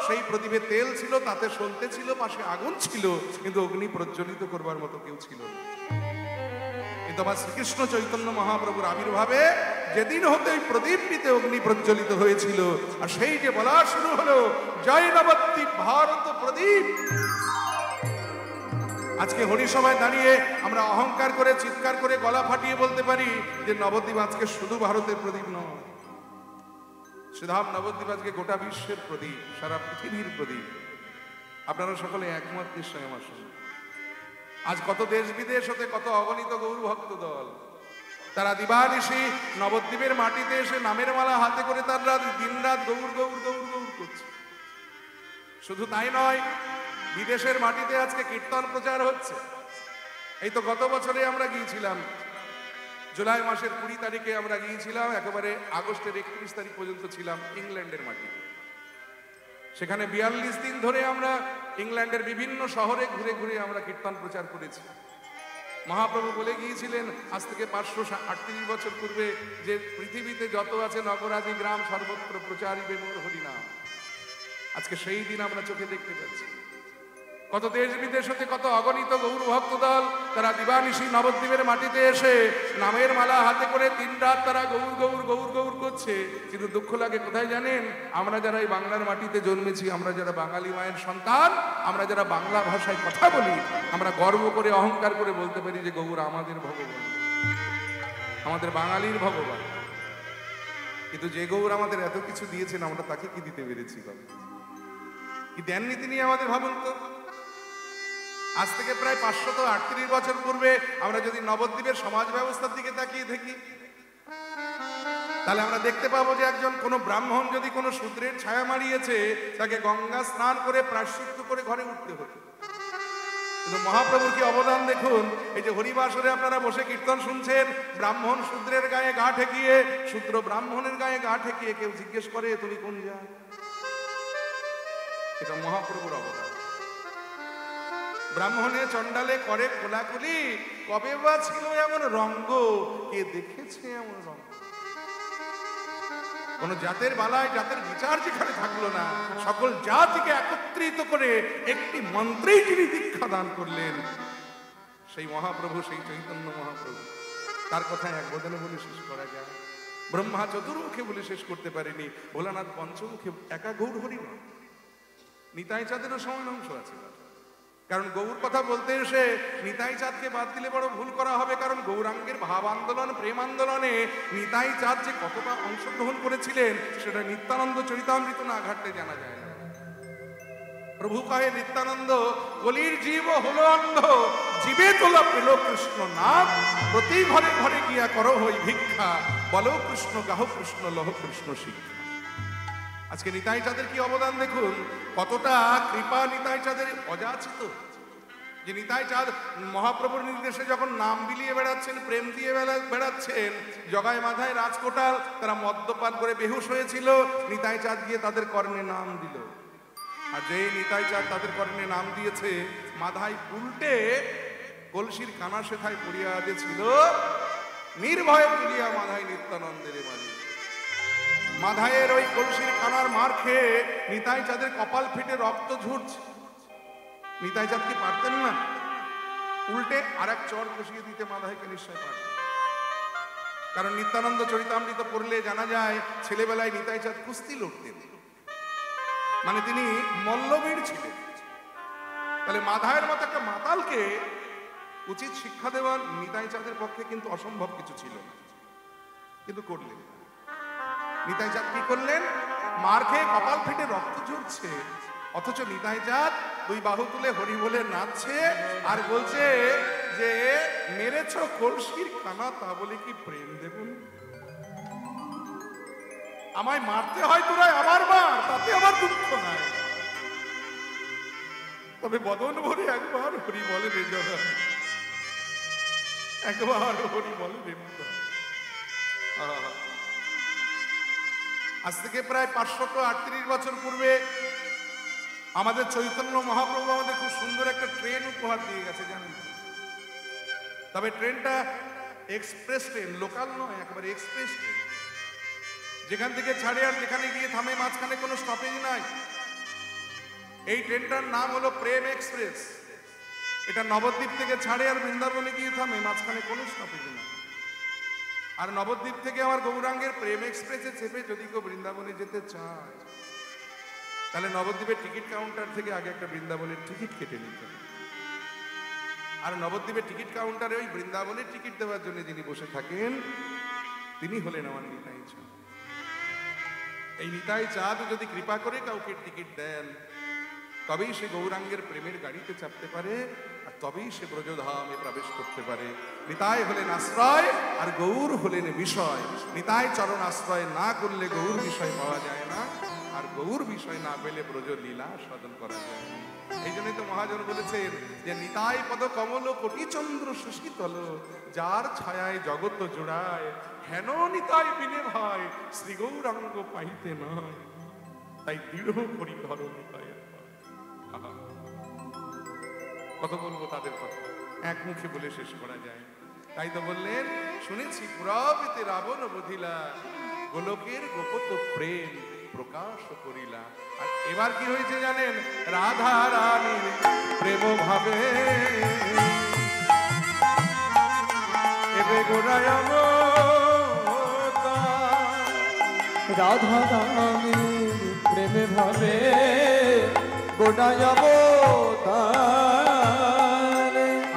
সেই প্রদীপে তেল ছিল তাতে সলতে ছিল পাশে আগুন ছিল কিন্তু অগ্নি প্রজ্বলিত করবার মতো কেউ ছিল না কিন্তু আমার শ্রীকৃষ্ণ চৈতন্য মহাপ্রভুর আবির্ভাবে যেদিন হতে ওই প্রদীপটিতে অগ্নি প্রজ্বলিত হয়েছিল আর সেই যে বলা শুরু হলো জয় নবদ্বীপ ভারত প্রদীপ আজকে হরিসভায় দাঁড়িয়ে আমরা অহংকার করে চিৎকার করে গলা ফাটিয়ে বলতে পারি যে নবদ্বীপ আজকে শুধু ভারতের প্রদীপ নয় শ্রীধাম নবদ্বীপ আজকে গোটা বিশ্বের প্রদীপ সারা পৃথিবীর প্রদীপ আপনারা সকলে একমত নিশ্চয় আমার সঙ্গে আজ কত দেশ বিদেশ হতে কত অগণিত গৌর ভক্ত দল তারা দিবানিশি নবদ্বীপের মাটিতে এসে নামের মালা হাতে করে তারা দিন রাত গৌর গৌর গৌর গৌর করছে শুধু তাই নয় বিদেশের মাটিতে আজকে কীর্তন প্রচার হচ্ছে এই তো গত বছরে আমরা গিয়েছিলাম জুলাই মাসের 20 তারিখে আমরা গিয়েছিলাম একেবারে আগস্টের 31 তারিখ পর্যন্ত ছিলাম ইংল্যান্ডের মাটিতে সেখানে 42 দিন ধরে আমরা ইংল্যান্ডের বিভিন্ন শহরে ঘুরে ঘুরে আমরা কীর্তন প্রচার করেছি মহাপ্রভু বলে গিয়েছিলেন আজ থেকে 538 বছর পূর্বে যে পৃথিবীতে যত আছে নগরাদি গ্রাম সর্বত্র প্রচারিবে মোর হরিনাম আজকে সেই দিন আমরা চোখে দেখতে পাচ্ছি কত দেশ বিদেশ হতে কত অগণিত গৌর ভক্ত দল তারা দিবানিশি নবদ্বীপের মাটিতে এসে নামের মালা হাতে করে দিন রাত তারা গৌর গৌর গৌর গৌর করছে কিন্তু দুঃখ লাগে কোথায় জানেন আমরা যারা এই বাংলার মাটিতে জন্মেছি আমরা যারা বাঙালি মায়ের সন্তান আমরা যারা বাংলা ভাষায় কথা বলি আমরা গর্ব করে অহংকার করে বলতে পারি যে গৌর আমাদের ভগবান আমাদের বাঙালির ভগবান কিন্তু যে গৌর আমাদের এত কিছু দিয়েছেন আমরা তাকে কি দিতে পেরেছি কি দেননি তিনি আমাদের ভাবুন তো আজ থেকে প্রায় 538 বছর পূর্বে আমরা যদি নবদ্বীপের সমাজ ব্যবস্থার দিকে তাকিয়ে দেখি তাহলে আমরা দেখতে পাবো যে একজন কোনো ব্রাহ্মণ যদি কোনো শূদ্রের ছায়া মারিয়েছে তাকে গঙ্গা স্নান করে প্রায়শ্চিত্ত করে ঘরে উঠতে হতো কিন্তু মহাপ্রভুর কি অবদান দেখুন এই যে হরিবাসরে আপনারা বসে কীর্তন শুনছেন ব্রাহ্মণ শূদ্রের গায়ে গা ঠেকিয়ে শূদ্র ব্রাহ্মণের গায়ে গা ঠেকিয়ে কেউ জিজ্ঞেস করে তুমি কোন যা এটা মহাপ্রভুর অবদান ব্রাহ্মণে চণ্ডালে করে কোলাকুলি কবে বা ছিল এমন রঙ্গ কে দেখেছে এমন রঙ্গ কোন জাতের বালায় জাতের বিচার যেখানে থাকলো না, সকল জাতিকে একত্রিত করে একটি মন্ত্রেই তিনি দীক্ষা দান করলেন। সেই মহাপ্রভু, সেই চৈতন্য মহাপ্রভু, তার কথা এক বদনে বলে শেষ করা যায়। ব্রহ্মা চতুর্মুখে বলে শেষ করতে পারেনি, ভোলানাথ পঞ্চমুখে একা গৌর হরি না, নিতাই চাঁদেরও সমান অংশ আছে। কারণ গৌর কথা বলতে এসে নিতাই চাঁদকে বাদ দিলে বড় ভুল করা হবে। কারণ গৌরাঙ্গের ভাব আন্দোলন, প্রেম আন্দোলনে নিতাই চাঁদ যে কতটা অংশগ্রহণ করেছিলেন সেটা নিত্যানন্দ চরিতামৃত না ঘাটলে জানা যায় না। প্রভু কহে নিত্যানন্দ, কলির জীব হলো অন্ধ, জীবে তোলা পেল কৃষ্ণ নাম, প্রতি ঘরে ঘরে গিয়া করো হই ভিক্ষা, বলো কৃষ্ণ গাহ কৃষ্ণ লহ কৃষ্ণ শিক্ষা। আজকে নিতাই চাঁদের কি অবদান দেখুন, কতটা কৃপা নিতাই চাঁদের অযাচিত। যে নিতাই চাঁদ মহাপ্রভুর নির্দেশে যখন নাম বিলিয়ে বেড়াচ্ছেন, প্রেম দিয়ে বেড়াচ্ছেন, জগায় মাথায় রাজকোটাল, তারা মদ্যপান করে বেহুশ হয়েছিল, নিতাই চাঁদ গিয়ে তাদের কর্ণে নাম দিল। আর যেই নিতাই চাঁদ তাদের কর্ণে নাম দিয়েছে, মাথায় উল্টে কলসির কানা সেথায় পড়িয়া ছিল, নির্ভয়ে তুলিয়া মাথায় নিত্যানন্দের মারি। মাথায়ের ওই কলসির কানার মার খেয়ে নিতাই চাঁদের কপাল ফেটে রক্ত ঝরছে। নিতাই চাঁদ কি পারতেন না উল্টে আর এক চর বসিয়ে দিতে? মাথায়কে নিশ্চয় পারতেন। কারণ নিত্যানন্দ চরিতামৃত পড়লে জানা যায় ছেলেবেলায় নিতাই চাঁদ কুস্তি লড়তেন, মানে তিনি মল্লবীর ছিলেন। তাহলে মাধায়ের মতো একটা মাতালকে উচিত শিক্ষা দেওয়া নিতাই চাঁদের পক্ষে কিন্তু অসম্ভব কিছু ছিল না, কিন্তু করলেন। নিতাই চাঁদ কি করলেন? মার খেয়ে কপাল ফেটে রক্ত ঝরছে, অথচ নিতাই চাঁদ দুই বাহু তুলে হরি বলে নাচছে আর বলছে যে মেরেছ কলসির কানা, তা বলে কি প্রেম দেবুন? আমায় মারতে হয় তোরা আমার মার, তাতে আমার দুঃখ নাই, তবে বদন ভরে একবার হরি বলে রে জনা, একবার হরি বলে রে। আজ থেকে প্রায় 538 বছর পূর্বে আমাদের চৈতন্য মহাপ্রভু আমাদের খুব সুন্দর একটা ট্রেন উপহার দিয়ে গেছে, জানেন? তবে ট্রেনটা এক্সপ্রেস ট্রেন, লোকাল নয়, একেবারে এক্সপ্রেস ট্রেন। যেখান থেকে ছাড়ে আর যেখানে গিয়ে থামে, মাঝখানে কোনো স্টপেজ নাই। এই ট্রেনটার নাম হলো প্রেম এক্সপ্রেস। এটা নবদ্বীপ থেকে ছাড়ে আর বৃন্দাবনে গিয়ে থামে, মাঝখানে কোনো স্টপেজ নাই। আর নবদ্বীপ থেকে আমার গৌরাঙ্গের প্রেম এক্সপ্রেসে চেপে যদি কেউ বৃন্দাবনে যেতে চায়, তাহলে নবদ্বীপের টিকিট কাউন্টার থেকে আগে একটা বৃন্দাবনের টিকিট কেটে নিতে হবে। আর নবদ্বীপের টিকিট কাউন্টারে ওই বৃন্দাবনের টিকিট দেওয়ার জন্য যিনি বসে থাকেন, তিনি হলেন আমার নিতাই চাঁদ। এই নিতাই চাঁদ যদি কৃপা করে কাউকে টিকিট দেন, তবেই সে গৌরাঙ্গের প্রেমের গাড়িতে চাপতে পারে, আর তবেই সে ব্রজধামে প্রবেশ করতে পারে। নিতাই হলেন আশ্রয় আর গৌর হলেন বিষয়। নিতাই চরণ আশ্রয় না করলে গৌর বিষয় পাওয়া যায় না, আর গৌর বিষয় না পেলে ব্রজ লীলা সাধন করা যায়। এই জন্যই তো মহাজন বলেছেন যে নিতাই পদ কমল কোটি চন্দ্র সুশীতল, যার ছায়ায় জগৎ জোড়ায়, হেন নিতাই বিনে ভাই শ্রী গৌরাঙ্গ পাইতে নয়, তাই দৃঢ় করি ধর নিতাই। কত বলবো তাদের কথা, এক মুখে বলে শেষ করা যায়। তাই তো বললেন, শুনেছি পুরাবেতে রাবণ বধিলা, গোলকের গোপত প্রেম প্রকাশ করিলা। আর এবার কি হয়েছে জানেন? রাধা রানীর প্রেম ভাবে এবে গোড়ায় রাধা রানীর প্রেমে ভাবে গোটায়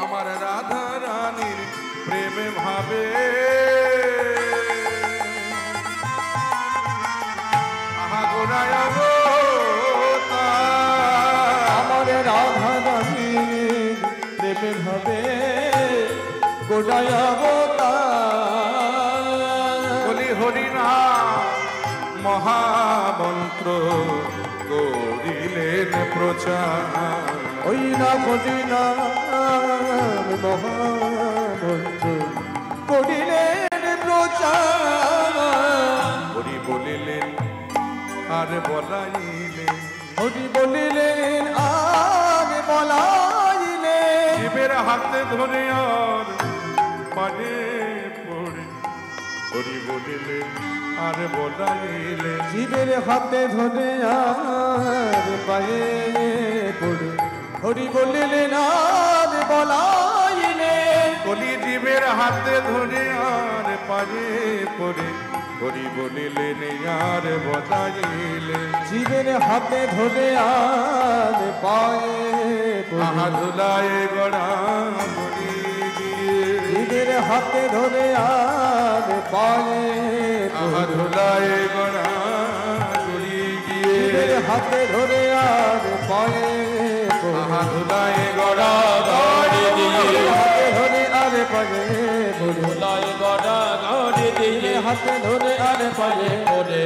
আমার রাধা রানীর প্রেমে ভাবে আহা গোড়ায় আমার রাধা রানীর প্রেমে ভাবে গোটায় বলি হরিনাম মহামন্ত্র করিলেন প্রচার, ওই না ঘটিনা মহামন্ত্র করিলেন প্রচার। হরি বলিলেন আর বলাইলেন, হরি বলিলেন আর বলাইলেন, জীবের হাতে ধরে আর পানে পড়ে হরি বলিলে আর বলাইলে জীবের হাতে ধরে আর পায়ে পড়ে হরি বলিলে আর বলাইলে কলি জীবের হাতে ধরে আর পায়ে পড়ে হরি বলিলে আর বলাইলে জীবের হাতে ধরে আর পায়ে পড়ে আহা ধুলায় গড়া গড়ি গিয়ে জীবের হাতে ধরে আর পায়ে আহা ধুলায় গড়া গড়ি গিয়ে জীবের হাতে ধরে আর পায়ে পড়ে আহা ধুলায় গড়া গড়ি গিয়ে হাতে ধরে আর পায়ে পড়ে ধুলায় গড়া গড়ে দিয়ে হাতে ধরে আর পায়ে ওরে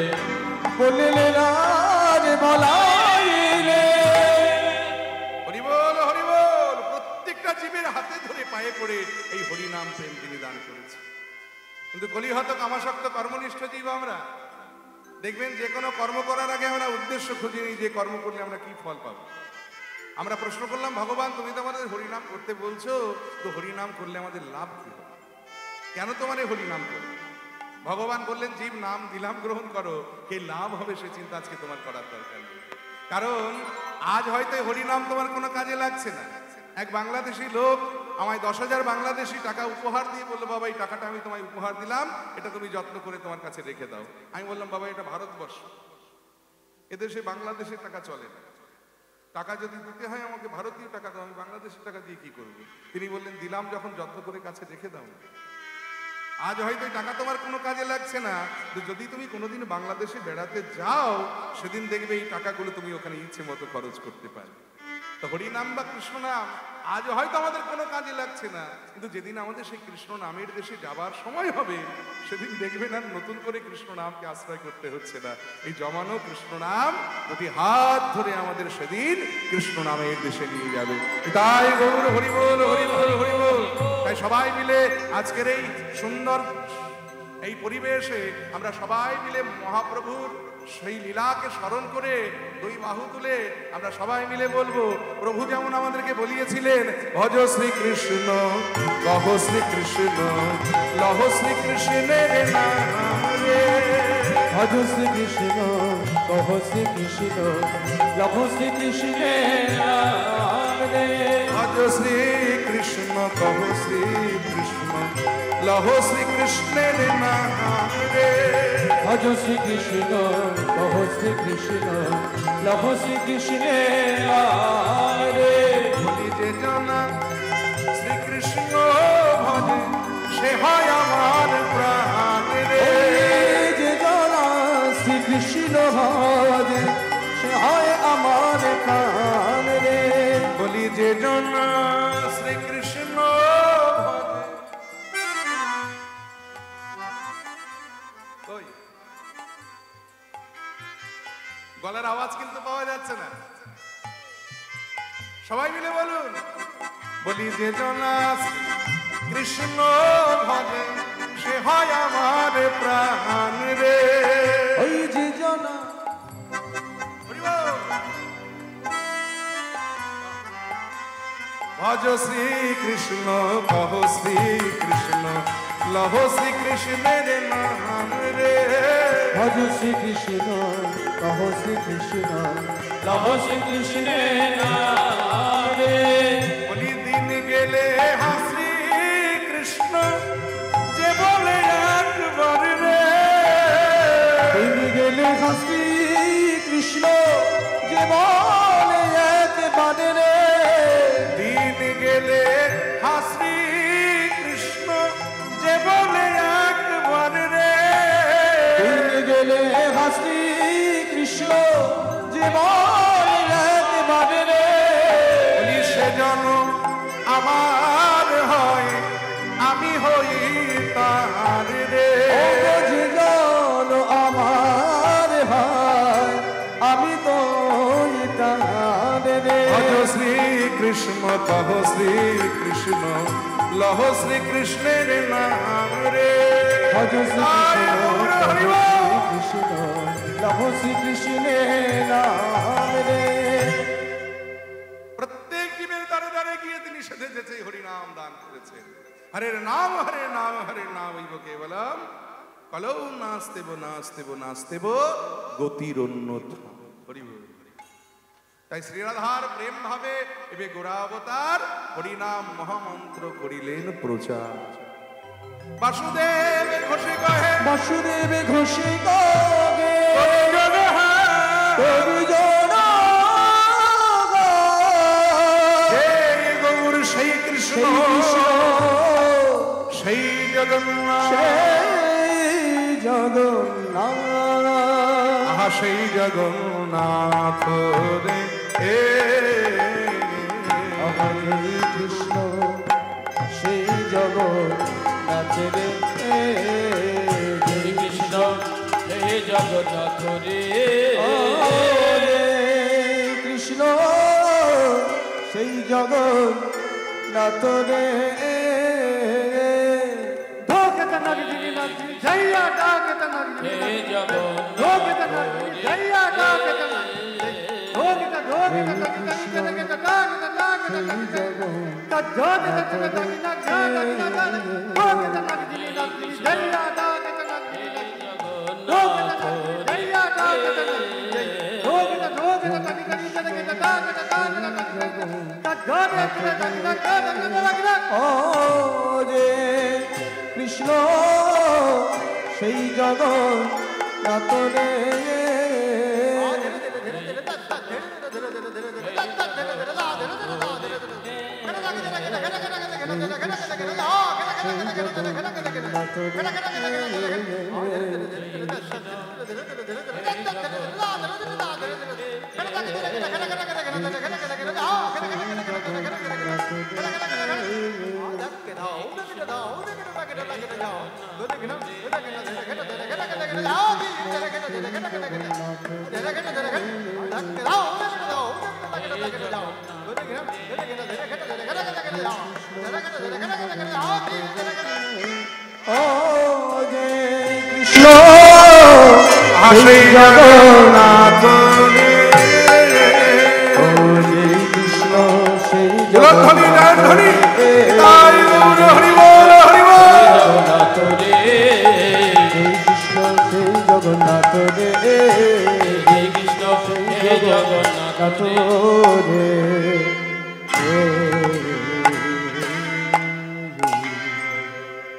বলিলে আর বলাইলে হরিবল হরিবল। প্রত্যেকটা জীবের হাতে ধরে পায়ে পড়ে এই হরিনাম প্রেম তিনি দান করেছে। কিন্তু কলিহত কামাসক্ত কর্মনিষ্ঠ জীব আমরা, দেখবেন যে কোনো কর্ম করার আগে আমরা উদ্দেশ্য খুঁজি নিই যে কর্ম করলে আমরা কি ফল পাবো। আমরা প্রশ্ন করলাম, ভগবান তুমি তো আমাদের হরিনাম করতে বলছো, তো হরিনাম করলে আমাদের লাভ কি হবে? কেন তোমার এই হরিনাম করো? ভগবান বললেন, জীব নাম দিলাম গ্রহণ করো, কে লাভ হবে সে চিন্তা আজকে তোমার করার দরকার নেই। কারণ আজ হয়তো হরিনাম তোমার কোনো কাজে লাগছে না। এক বাংলাদেশি লোক আমায় 10,000 বাংলাদেশি টাকা উপহার দিয়ে বললো, বাবা এই টাকাটা আমি তোমায় উপহার দিলাম, এটা তুমি যত্ন করে তোমার কাছে রেখে দাও। আমি বললাম, বাবা এটা ভারতবর্ষ, এদেশে বাংলাদেশের টাকা চলে না, টাকা যদি দিতে হয় আমাকে ভারতীয় টাকা দাও, আমি বাংলাদেশের টাকা দিয়ে কি করবো? তিনি বললেন, দিলাম যখন যত্ন করে কাছে রেখে দাও। আজ হয়তো এই টাকা তোমার কোনো কাজে লাগছে না, তো যদি তুমি কোনোদিন বাংলাদেশে বেড়াতে যাও, সেদিন দেখবে এই টাকাগুলো তুমি ওখানে ইচ্ছে মতো খরচ করতে পারবে। তো হরিনাম বা কৃষ্ণ নাম আজ হয়তো আমাদের কোনো কাজে লাগছে না, কিন্তু যেদিন আমাদের সেই কৃষ্ণ নামের দেশে যাবার সময় হবে, সেদিন দেখবেন আর নতুন করে কৃষ্ণ নামকে আশ্রয় করতে হচ্ছে না। এই জমানো কৃষ্ণ নাম প্রতি হাত ধরে আমাদের সেদিন কৃষ্ণ নামের দেশে নিয়ে যাবে। তাই গৌর হরিবল হরিবল হরিবল। তাই সবাই মিলে আজকের এই সুন্দর এই পরিবেশে আমরা সবাই মিলে মহাপ্রভুর সেই লীলাকে স্মরণ করে দুই বাহু তুলে আমরা সবাই মিলে বলবো, প্রভু যেমন আমাদেরকে বলিয়েছিলেন, ভজ শ্রীকৃষ্ণ কহ শ্রীকৃষ্ণ লহ শ্রীকৃষ্ণের নাম রে। ভজ শ্রীকৃষ্ণ কহ শ্রীকৃষ্ণ লভ শ্রীকৃষ্ণের নাম রে। ভজ শ্রীকৃষ্ণ কহ শ্রীকৃষ্ণ লহ শ্রীকৃষ্ণের নাম রে। ভজ শ্রীকৃষ্ণ কহ শ্রীকৃষ্ণ লভ শ্রীকৃষ্ণের নাম রে। বলি যে জনা শ্রীকৃষ্ণ ভজে সে হয় আমার প্রাণ রে। যে জনা শ্রীকৃষ্ণ ভজে সে হয় আমার প্রাণ রে। বলি যে জনা শ্রীকৃষ্ণ ভজে। গলার আওয়াজ কিন্তু পাওয়া যাচ্ছে না, সবাই মিলে বলুন, বলি যে জনা কৃষ্ণ ভজে সে হয় আমার প্রাণ রে। ওই যে জনা ভজ শ্রীকৃষ্ণ কহ শ্রীকৃষ্ণ লহ শ্রীকৃষ্ণের নাম রে। ভজ শ্রীকৃষ্ণ কহ শ্রীকৃষ্ণ লভ শ্রীকৃষ্ণের নাম রে। বলি দিন গেলে হাসি কৃষ্ণ যে বলে একবার রে। দিন গেলে হাসি কৃষ্ণ যে বলে একবার রে। দিন গেলে হাসি কৃষ্ণ যে বলে একবার রে। দিন গেলে হাসি কৃষ্ণ যে বলে একবার রে। বলি সে জন আমার হয় আমি হই তার রে। ও যে জন আমার ভাই আমি তো তার রে। ভজ শ্রীকৃষ্ণ কহ শ্রীকৃষ্ণ লহ শ্রীকৃষ্ণের নাম রে। ভজ তাই গৌর হরিবল। শ্রীকৃষ্ণ লভ শ্রীকৃষ্ণের নাম রে। প্রত্যেক জীবের দ্বারে দ্বারে গিয়ে তিনি সেধে যেতে হরিনাম দান করেছেন। হরে নাম হরে নাম হরে নাম কেবলম কলৌ নাস্তেব নাস্তেব নাস্তেব গতির অন্যথা। হরি বল। তাই শ্রীরাধার প্রেম ভাবে এবে গোরাবতার হরিনাম মহামন্ত্র করিলেন প্রচার। বাসুদেব ঘোষে কহে বাসুদেব ঘোষে গগে হরিজন হে গৌর সেই কৃষ্ণ সেই জগন্নাথ সেই জগন্নাথ আহা সেই জগন্নাথ রে হরে কৃষ্ণ সেই জগন্নাথ রে হরে কৃষ্ণ হে জগন্নাথ রে হরে কৃষ্ণ সেই জগন্নাথ রে হে জগন্নাথ হরে কৃষ্ণ সেই জগন্নাথ রে কৃষ্ণ সেই জগন্নাথ হরে কৃষ্ণ সেই ধ্বনি গান ধ্বনি তাই গৌর হরি বল হরি বল। জগন্নাথ রে কৃষ্ণ সেই জগন্নাথ রে হে কৃষ্ণ হে জগন্নাথ রে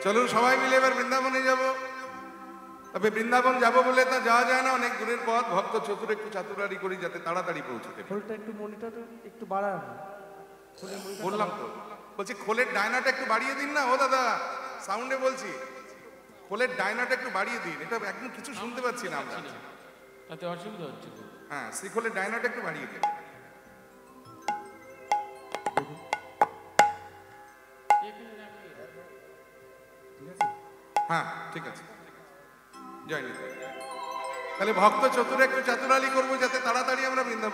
চলুন সবাই মিলে এবার বৃন্দাবনে যাব। তবে বৃন্দাবন যাব বলে তা যাওয়া যায় না, অনেক দূরের পথ। ভক্ত চতুর একটু চাতুরারি করি যাতে তাড়াতাড়ি পৌঁছতে পারি। খোলটা একটু মনিটর একটু বাড়ান বললাম তো, বলছি খোলের ডায়নাটা একটু বাড়িয়ে দিন না। ও দাদা সাউন্ডে বলছি, খোলের ডায়নাটা একটু বাড়িয়ে দিন, এটা একদম কিছু শুনতে পাচ্ছি না আমরা। তাতে অসুবিধা হচ্ছে তো। হ্যাঁ, শ্রীখোলের ডায়নাটা একটু বাড়িয়ে দিন। হ্যাঁ ঠিক আছে, জয় নিতাই। তাহলে ভক্ত চতুর একটু চাতুরালি করবো যাতে তাড়াতাড়ি আমরা বৃন্দাবন